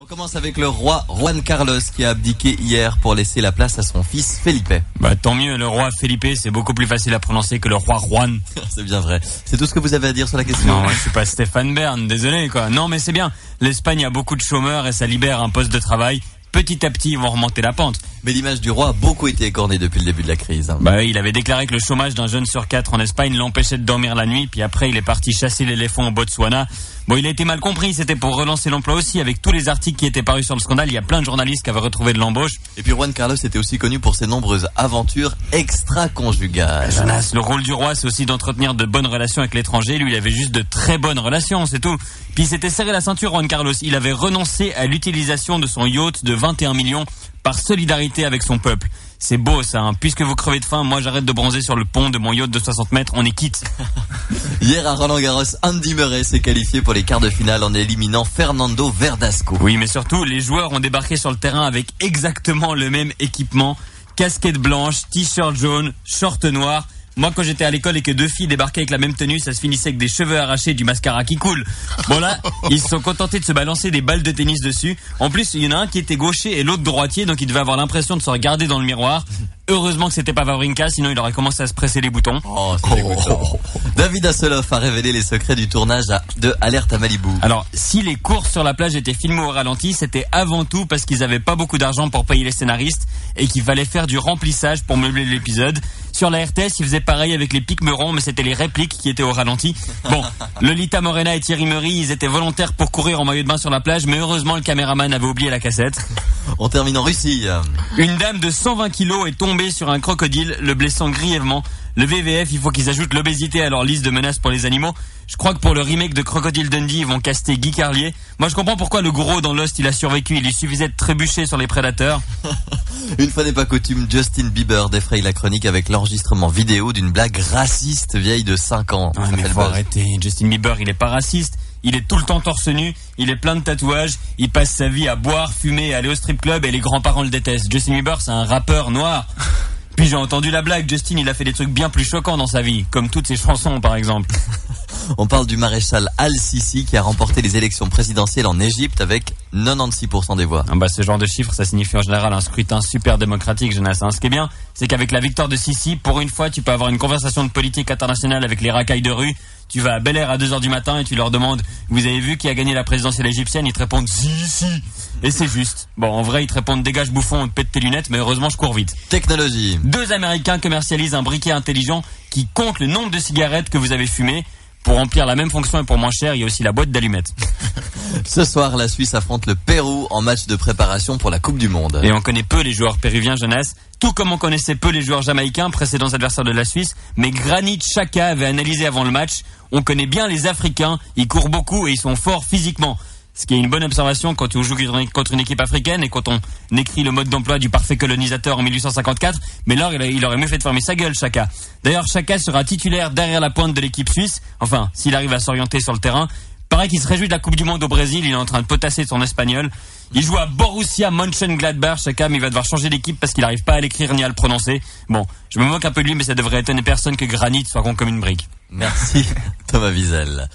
On commence avec le roi Juan Carlos qui a abdiqué hier pour laisser la place à son fils Felipe. Bah tant mieux, le roi Felipe c'est beaucoup plus facile à prononcer que le roi Juan. C'est bien vrai. C'est tout ce que vous avez à dire sur la question? Non, je suis pas Stéphane Bern, désolé quoi. Non mais c'est bien, l'Espagne a beaucoup de chômeurs et ça libère un poste de travail. Petit à petit, ils vont remonter la pente. Mais l'image du roi a beaucoup été écornée depuis le début de la crise. Bah oui, il avait déclaré que le chômage d'un jeune sur 4 en Espagne l'empêchait de dormir la nuit, puis après il est parti chasser l'éléphant au Botswana. Bon, il a été mal compris, c'était pour relancer l'emploi aussi, avec tous les articles qui étaient parus sur le scandale, il y a plein de journalistes qui avaient retrouvé de l'embauche. Et puis Juan Carlos était aussi connu pour ses nombreuses aventures extra-conjugales. Jonas, le rôle du roi, c'est aussi d'entretenir de bonnes relations avec l'étranger. Lui, il avait juste de très bonnes relations, c'est tout. Puis il s'était serré la ceinture, Juan Carlos. Il avait renoncé à l'utilisation de son yacht de 21 millions par solidarité avec son peuple. C'est beau ça, hein. Puisque vous crevez de faim, moi j'arrête de bronzer sur le pont de mon yacht de 60 mètres, on est quitte. Hier à Roland-Garros, Andy Murray s'est qualifié pour les quarts de finale en éliminant Fernando Verdasco. Oui, mais surtout, les joueurs ont débarqué sur le terrain avec exactement le même équipement. Casquette blanche, t-shirt jaune, short noir. Moi, quand j'étais à l'école et que deux filles débarquaient avec la même tenue, ça se finissait avec des cheveux arrachés, du mascara qui coule. Bon là, ils se sont contentés de se balancer des balles de tennis dessus. En plus, il y en a un qui était gaucher et l'autre droitier, donc il devait avoir l'impression de se regarder dans le miroir. Heureusement que c'était pas Wawrinka, sinon il aurait commencé à se presser les boutons. Oh, c'est dégoûtant. David Hasselhoff a révélé les secrets du tournage de Alerte à Malibu. Alors, si les courses sur la plage étaient filmées au ralenti, c'était avant tout parce qu'ils avaient pas beaucoup d'argent pour payer les scénaristes et qu'il fallait faire du remplissage pour meubler l'épisode. Sur la RTS, ils faisaient pareil avec les pics meurons, mais c'était les répliques qui étaient au ralenti. Bon, Lolita Morena et Thierry Meury, ils étaient volontaires pour courir en maillot de bain sur la plage, mais heureusement le caméraman avait oublié la cassette. On termine en Russie. Une dame de 120 kilos est tombée sur un crocodile, le blessant grièvement. Le WWF, il faut qu'ils ajoutent l'obésité à leur liste de menaces pour les animaux. Je crois que pour le remake de Crocodile Dundee, ils vont caster Guy Carlier. Moi, je comprends pourquoi le gros dans Lost, il a survécu. Il lui suffisait de trébucher sur les prédateurs. Une fois n'est pas coutume, Justin Bieber défraye la chronique avec l'enregistrement vidéo d'une blague raciste vieille de 5 ans. Ouais, mais faut arrêter. Justin Bieber, il est pas raciste. Il est tout le temps torse nu, il est plein de tatouages, il passe sa vie à boire, fumer, aller au strip club et les grands-parents le détestent. Justin Bieber, c'est un rappeur noir. Puis j'ai entendu la blague, Justin, il a fait des trucs bien plus choquants dans sa vie, comme toutes ses chansons par exemple. On parle du maréchal Al-Sisi qui a remporté les élections présidentielles en Égypte avec 96% des voix. Ah bah ce genre de chiffres, ça signifie en général un scrutin super démocratique, Jonas. Ce qui est bien, c'est qu'avec la victoire de Sisi, pour une fois, tu peux avoir une conversation de politique internationale avec les racailles de rue. Tu vas à Bel Air à 2h du matin et tu leur demandes « Vous avez vu qui a gagné la présidentielle égyptienne ?» Ils te répondent « Si. » Et c'est juste. Bon, en vrai, ils te répondent « Dégage bouffon, on te pète tes lunettes », mais heureusement, je cours vite. Technologie. 2 Américains commercialisent un briquet intelligent qui compte le nombre de cigarettes que vous avez fumées. Pour remplir la même fonction et pour moins cher, il y a aussi la boîte d'allumettes. Ce soir, la Suisse affronte le Pérou en match de préparation pour la Coupe du Monde. Et on connaît peu les joueurs péruviens, Jonas, tout comme on connaissait peu les joueurs jamaïcains, précédents adversaires de la Suisse, mais Granit Xhaka avait analysé avant le match. On connaît bien les Africains, ils courent beaucoup et ils sont forts physiquement. Ce qui est une bonne observation quand on joue contre une équipe africaine et quand on écrit le mode d'emploi du parfait colonisateur en 1854. Mais là, il aurait mieux fait de fermer sa gueule, Xhaka. D'ailleurs, Xhaka sera titulaire derrière la pointe de l'équipe suisse. Enfin, s'il arrive à s'orienter sur le terrain. Pareil qu'il se réjouit de la Coupe du Monde au Brésil. Il est en train de potasser son espagnol. Il joue à Borussia Mönchengladbach, Xhaka, mais il va devoir changer d'équipe parce qu'il n'arrive pas à l'écrire ni à le prononcer. Bon, je me moque un peu de lui, mais ça devrait étonner personne que Granit soit con comme une brique. Merci, Thomas Wiesel.